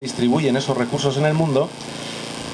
distribuyen esos recursos en el mundo,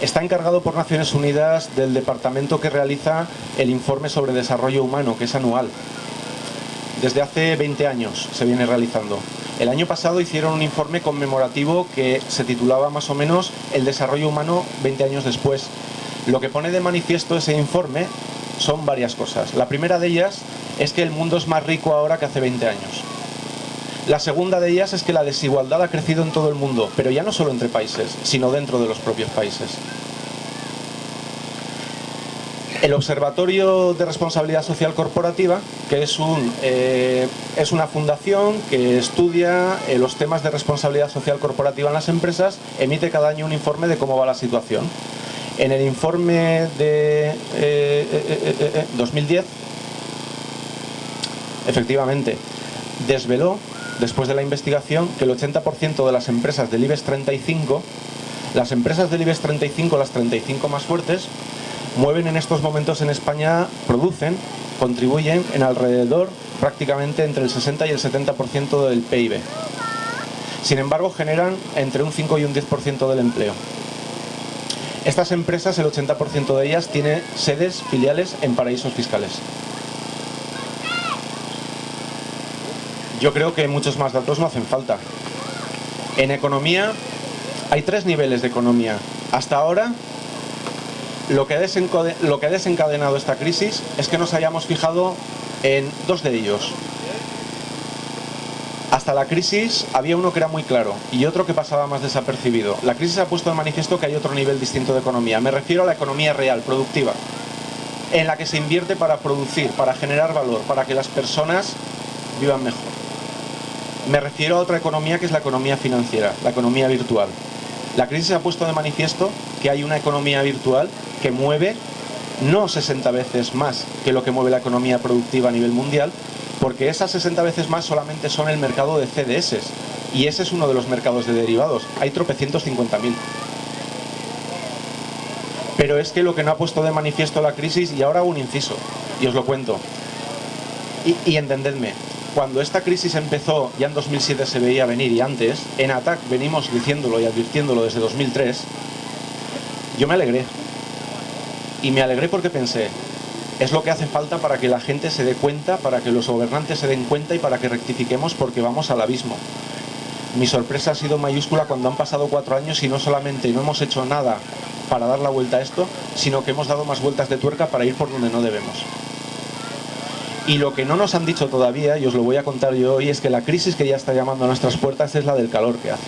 está encargado por Naciones Unidas del departamento que realiza el informe sobre desarrollo humano, que es anual. Desde hace 20 años se viene realizando. El año pasado hicieron un informe conmemorativo que se titulaba más o menos El desarrollo humano 20 años después. Lo que pone de manifiesto ese informe son varias cosas. La primera de ellas es que el mundo es más rico ahora que hace 20 años. La segunda de ellas es que la desigualdad ha crecido en todo el mundo, pero ya no solo entre países, sino dentro de los propios países. El Observatorio de Responsabilidad Social Corporativa, que es una fundación que estudia los temas de responsabilidad social corporativa en las empresas, emite cada año un informe de cómo va la situación. En el informe de 2010, efectivamente, desveló, después de la investigación, que el 80% de las empresas del IBEX 35, las empresas del IBEX 35, las 35 más fuertes, mueven en estos momentos en España, producen, contribuyen en alrededor prácticamente entre el 60 y el 70% del PIB. Sin embargo, generan entre un 5 y un 10% del empleo. Estas empresas, el 80% de ellas, tiene sedes, filiales en paraísos fiscales. Yo creo que muchos más datos no hacen falta. En economía, hay 3 niveles de economía. Hasta ahora, lo que ha desencadenado esta crisis es que nos hayamos fijado en 2 de ellos. Hasta la crisis había uno que era muy claro y otro que pasaba más desapercibido. La crisis ha puesto de manifiesto que hay otro nivel distinto de economía. Me refiero a la economía real, productiva, en la que se invierte para producir, para generar valor, para que las personas vivan mejor. Me refiero a otra economía que es la economía financiera, la economía virtual. La crisis ha puesto de manifiesto que hay una economía virtual que mueve no 60 veces más que lo que mueve la economía productiva a nivel mundial, porque esas 60 veces más solamente son el mercado de CDS, y ese es uno de los mercados de derivados. Hay tropecientos 50.000. Pero es que lo que no ha puesto de manifiesto la crisis, y ahora hago un inciso, y os lo cuento, y entendedme, cuando esta crisis empezó, ya en 2007 se veía venir y antes, en ATAC venimos diciéndolo y advirtiéndolo desde 2003, yo me alegré. Y me alegré porque pensé, es lo que hace falta para que la gente se dé cuenta, para que los gobernantes se den cuenta y para que rectifiquemos, porque vamos al abismo. Mi sorpresa ha sido mayúscula cuando han pasado 4 años y no solamente no hemos hecho nada para dar la vuelta a esto, sino que hemos dado más vueltas de tuerca para ir por donde no debemos. Y lo que no nos han dicho todavía, y os lo voy a contar yo hoy, es que la crisis que ya está llamando a nuestras puertas es la del calor que hace.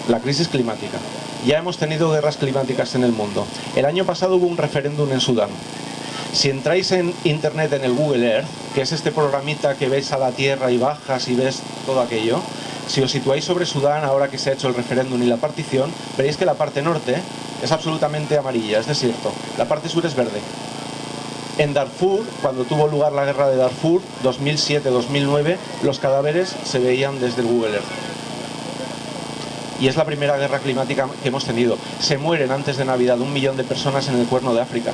La crisis climática. Ya hemos tenido guerras climáticas en el mundo. El año pasado hubo un referéndum en Sudán. Si entráis en internet, en el Google Earth, que es este programita que ves a la Tierra y bajas y ves todo aquello, si os situáis sobre Sudán, ahora que se ha hecho el referéndum y la partición, veréis que la parte norte es absolutamente amarilla, es desierto. La parte sur es verde. En Darfur, cuando tuvo lugar la guerra de Darfur, 2007-2009, los cadáveres se veían desde el Google Earth. Y es la primera guerra climática que hemos tenido. Se mueren antes de Navidad 1 millón de personas en el Cuerno de África.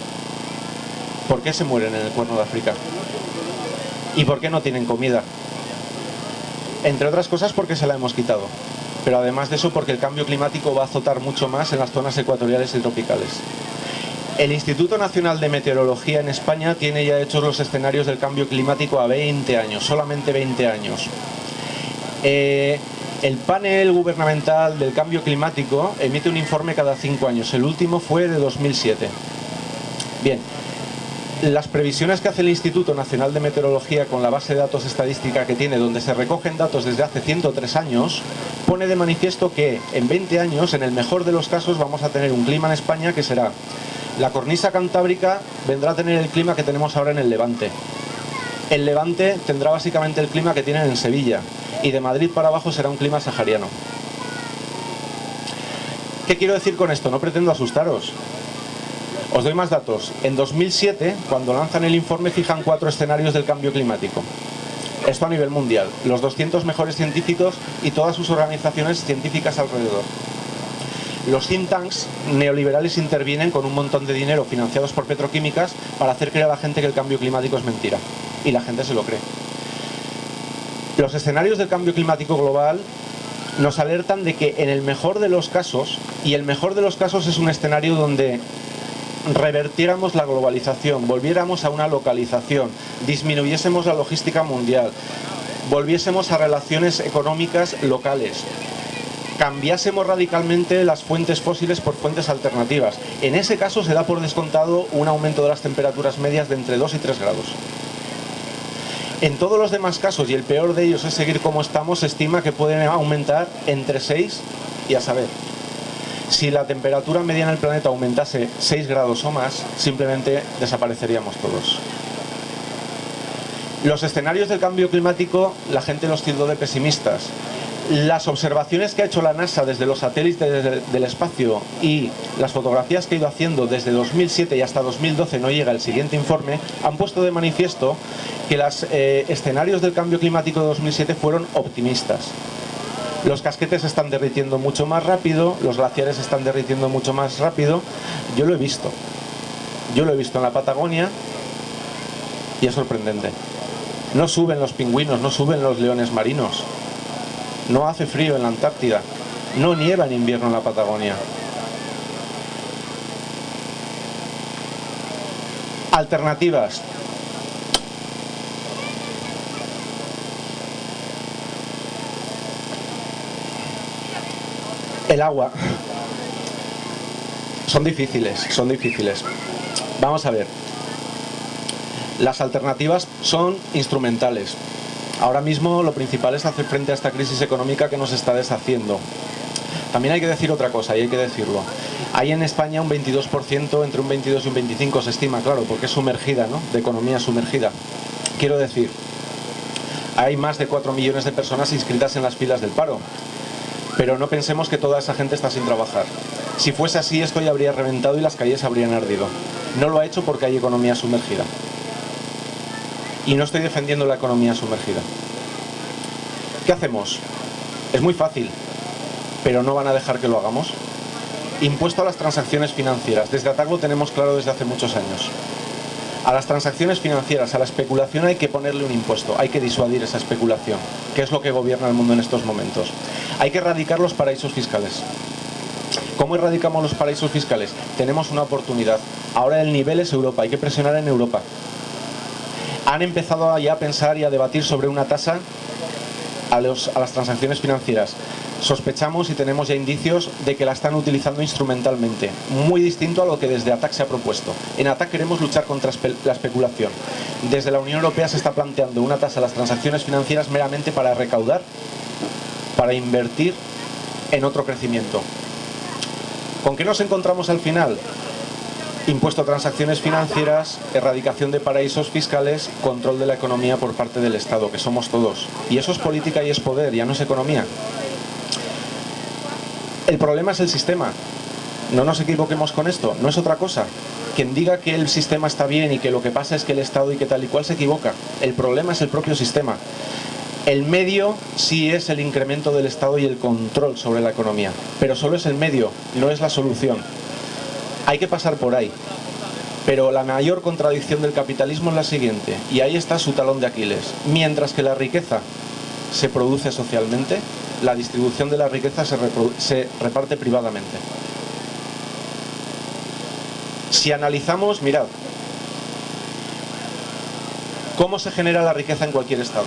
¿Por qué se mueren en el Cuerno de África? ¿Y por qué no tienen comida? Entre otras cosas porque se la hemos quitado. Pero además de eso porque el cambio climático va a azotar mucho más en las zonas ecuatoriales y tropicales. El Instituto Nacional de Meteorología en España tiene ya hechos los escenarios del cambio climático a 20 años, solamente 20 años. El panel gubernamental del cambio climático emite un informe cada 5 años. El último fue de 2007. Bien, las previsiones que hace el Instituto Nacional de Meteorología con la base de datos estadística que tiene, donde se recogen datos desde hace 103 años, pone de manifiesto que en 20 años, en el mejor de los casos, vamos a tener un clima en España que será: la cornisa cantábrica vendrá a tener el clima que tenemos ahora en el Levante. El Levante tendrá básicamente el clima que tienen en Sevilla. Y de Madrid para abajo será un clima sahariano. ¿Qué quiero decir con esto? No pretendo asustaros. Os doy más datos. En 2007, cuando lanzan el informe, fijan 4 escenarios del cambio climático. Esto a nivel mundial. Los 200 mejores científicos y todas sus organizaciones científicas alrededor. Los think tanks neoliberales intervienen con un montón de dinero financiados por petroquímicas para hacer creer a la gente que el cambio climático es mentira. Y la gente se lo cree. Los escenarios del cambio climático global nos alertan de que en el mejor de los casos, y el mejor de los casos es un escenario donde revertiéramos la globalización, volviéramos a una localización, disminuyésemos la logística mundial, volviésemos a relaciones económicas locales, cambiásemos radicalmente las fuentes fósiles por fuentes alternativas. En ese caso se da por descontado un aumento de las temperaturas medias de entre 2 y 3 grados. En todos los demás casos, y el peor de ellos es seguir como estamos, se estima que pueden aumentar entre 6 y a saber. Si la temperatura media en el planeta aumentase 6 grados o más, simplemente desapareceríamos todos. Los escenarios del cambio climático, la gente los tildó de pesimistas. Las observaciones que ha hecho la NASA desde los satélites del espacio y las fotografías que ha ido haciendo desde 2007 y hasta 2012, no llega el siguiente informe, han puesto de manifiesto que los escenarios del cambio climático de 2007 fueron optimistas. Los casquetes se están derritiendo mucho más rápido, los glaciares se están derritiendo mucho más rápido. Yo lo he visto en la Patagonia y es sorprendente. No suben los pingüinos, no suben los leones marinos. No hace frío en la Antártida, no nieva en invierno en la Patagonia. Alternativas. El agua. Son difíciles. Vamos a ver. Las alternativas son instrumentales. Ahora mismo lo principal es hacer frente a esta crisis económica que nos está deshaciendo. También hay que decir otra cosa, y hay que decirlo. Hay en España un 22%, entre un 22 y un 25 se estima, claro, porque es sumergida, ¿no? De economía sumergida. Quiero decir, hay más de 4 millones de personas inscritas en las filas del paro. Pero no pensemos que toda esa gente está sin trabajar. Si fuese así, esto ya habría reventado y las calles habrían ardido. No lo ha hecho porque hay economía sumergida. Y no estoy defendiendo la economía sumergida. ¿Qué hacemos? Es muy fácil, pero no van a dejar que lo hagamos. Impuesto a las transacciones financieras. Desde ATAC lo tenemos claro desde hace muchos años. A las transacciones financieras, a la especulación hay que ponerle un impuesto, hay que disuadir esa especulación, que es lo que gobierna el mundo en estos momentos. Hay que erradicar los paraísos fiscales. ¿Cómo erradicamos los paraísos fiscales? Tenemos una oportunidad. Ahora el nivel es Europa, hay que presionar en Europa. Han empezado ya a pensar y a debatir sobre una tasa a las transacciones financieras. Sospechamos y tenemos ya indicios de que la están utilizando instrumentalmente, muy distinto a lo que desde ATAC se ha propuesto. En ATAC queremos luchar contra la especulación. Desde la Unión Europea se está planteando una tasa a las transacciones financieras meramente para recaudar, para invertir en otro crecimiento. ¿Con qué nos encontramos al final? Impuesto a transacciones financieras, erradicación de paraísos fiscales, control de la economía por parte del Estado, que somos todos. Y eso es política y es poder, ya no es economía. El problema es el sistema. No nos equivoquemos con esto, no es otra cosa. Quien diga que el sistema está bien y que lo que pasa es que el Estado y que tal y cual se equivoca. El problema es el propio sistema. El medio sí es el incremento del Estado y el control sobre la economía, pero solo es el medio, no es la solución. Hay que pasar por ahí. Pero la mayor contradicción del capitalismo es la siguiente, y ahí está su talón de Aquiles. Mientras que la riqueza se produce socialmente, la distribución de la riqueza se reparte privadamente. Si analizamos, mirad, ¿cómo se genera la riqueza en cualquier estado?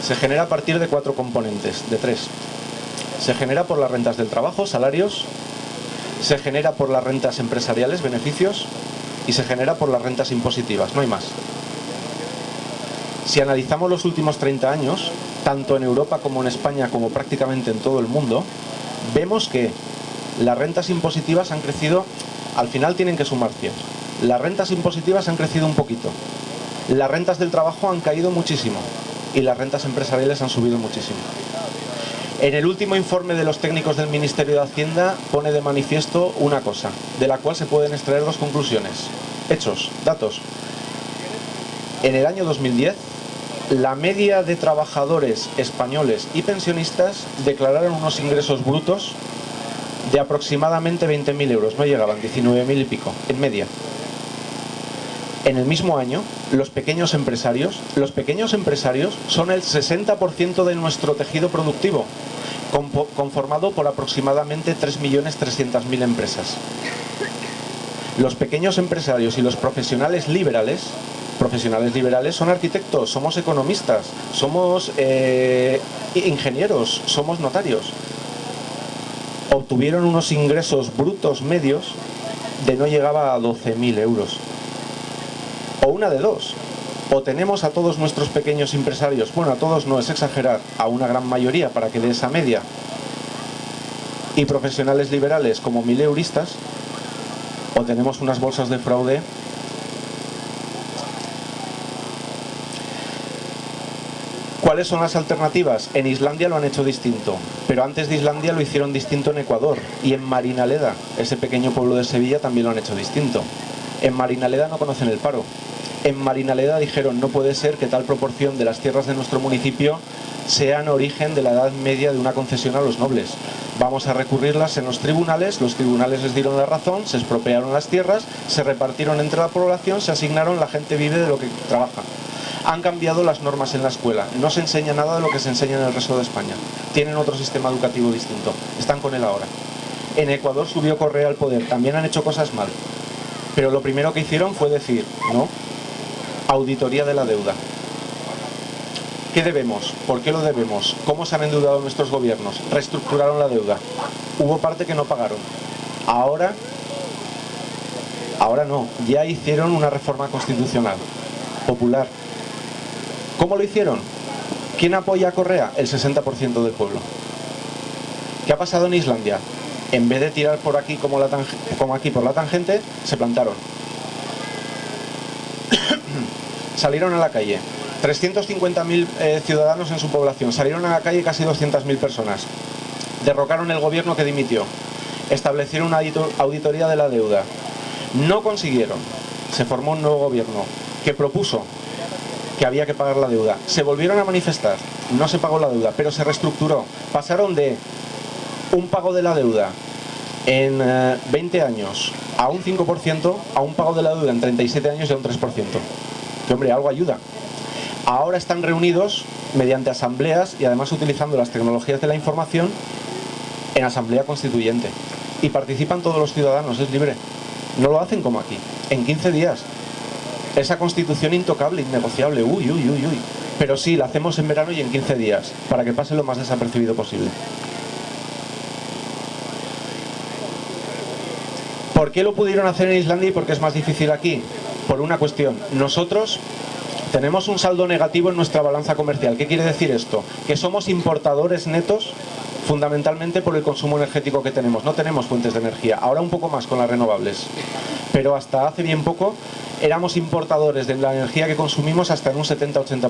Se genera a partir de 4 componentes, de 3. Se genera por las rentas del trabajo, salarios, se genera por las rentas empresariales, beneficios, y se genera por las rentas impositivas, no hay más. Si analizamos los últimos 30 años, tanto en Europa como en España, como prácticamente en todo el mundo, vemos que las rentas impositivas han crecido, al final tienen que sumar 100. Las rentas impositivas han crecido un poquito. Las rentas del trabajo han caído muchísimo y las rentas empresariales han subido muchísimo. En el último informe de los técnicos del Ministerio de Hacienda pone de manifiesto una cosa, de la cual se pueden extraer 2 conclusiones. Hechos, datos. En el año 2010, la media de trabajadores españoles y pensionistas declararon unos ingresos brutos de aproximadamente 20.000 euros, no llegaban, 19.000 y pico, en media. En el mismo año, los pequeños empresarios son el 60% de nuestro tejido productivo. conformado por aproximadamente 3.300.000 empresas. Los pequeños empresarios y los profesionales liberales son arquitectos, somos economistas, somos ingenieros, somos notarios. Obtuvieron unos ingresos brutos medios de no llegaba a 12.000 euros. O una de dos. O tenemos a todos nuestros pequeños empresarios, bueno, a todos no es exagerar, a una gran mayoría para que dé esa media, y profesionales liberales como mileuristas, o tenemos unas bolsas de fraude. ¿Cuáles son las alternativas? En Islandia lo han hecho distinto, pero antes de Islandia lo hicieron distinto en Ecuador, y en Marinaleda, ese pequeño pueblo de Sevilla, también lo han hecho distinto. En Marinaleda no conocen el paro. En Marinaleda dijeron, no puede ser que tal proporción de las tierras de nuestro municipio sean origen de la edad media de una concesión a los nobles. Vamos a recurrirlas en los tribunales les dieron la razón, se expropiaron las tierras, se repartieron entre la población, se asignaron, la gente vive de lo que trabaja. Han cambiado las normas en la escuela, no se enseña nada de lo que se enseña en el resto de España. Tienen otro sistema educativo distinto, están con él ahora. En Ecuador subió Correa al poder, también han hecho cosas mal. Pero lo primero que hicieron fue decir, no, auditoría de la deuda. ¿Qué debemos? ¿Por qué lo debemos? ¿Cómo se han endeudado nuestros gobiernos? Reestructuraron la deuda. Hubo parte que no pagaron. Ahora no, ya hicieron una reforma constitucional popular. ¿Cómo lo hicieron? ¿Quién apoya a Correa? El 60% del pueblo. ¿Qué ha pasado en Islandia? En vez de tirar por aquí como aquí por la tangente, se plantaron. Salieron a la calle. 350.000 ciudadanos en su población. Salieron a la calle casi 200.000 personas. Derrocaron el gobierno que dimitió. Establecieron una auditoría de la deuda. No consiguieron. Se formó un nuevo gobierno que propuso que había que pagar la deuda. Se volvieron a manifestar. No se pagó la deuda, pero se reestructuró. Pasaron de un pago de la deuda en 20 años a un 5% a un pago de la deuda en 37 años de un 3%. Que hombre, algo ayuda. Ahora están reunidos mediante asambleas y además utilizando las tecnologías de la información en asamblea constituyente. Y participan todos los ciudadanos, es libre. No lo hacen como aquí, en 15 días. Esa constitución intocable, innegociable, uy. Pero sí, la hacemos en verano y en 15 días, para que pase lo más desapercibido posible. ¿Por qué lo pudieron hacer en Islandia y por qué es más difícil aquí? Por una cuestión. Nosotros tenemos un saldo negativo en nuestra balanza comercial. ¿Qué quiere decir esto? Que somos importadores netos fundamentalmente por el consumo energético que tenemos. No tenemos fuentes de energía. Ahora un poco más con las renovables. Pero hasta hace bien poco éramos importadores de la energía que consumimos hasta en un 70-80%.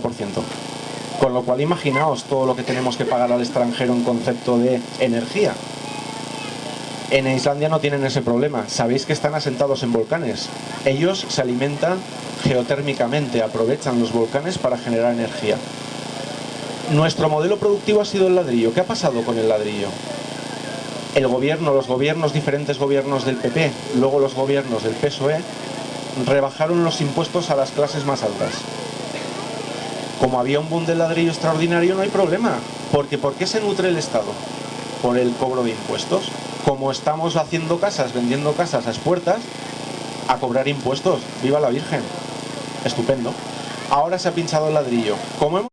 Con lo cual imaginaos todo lo que tenemos que pagar al extranjero en concepto de energía. En Islandia no tienen ese problema. Sabéis que están asentados en volcanes. Ellos se alimentan geotérmicamente, aprovechan los volcanes para generar energía. Nuestro modelo productivo ha sido el ladrillo. ¿Qué ha pasado con el ladrillo? Los diferentes gobiernos del PP, luego los gobiernos del PSOE, rebajaron los impuestos a las clases más altas. Como había un boom del ladrillo extraordinario, no hay problema. Porque ¿por qué se nutre el Estado? Por el cobro de impuestos. Como estamos haciendo casas, vendiendo casas a expuertas, a cobrar impuestos. ¡Viva la Virgen! Estupendo. Ahora se ha pinchado el ladrillo. Como hemos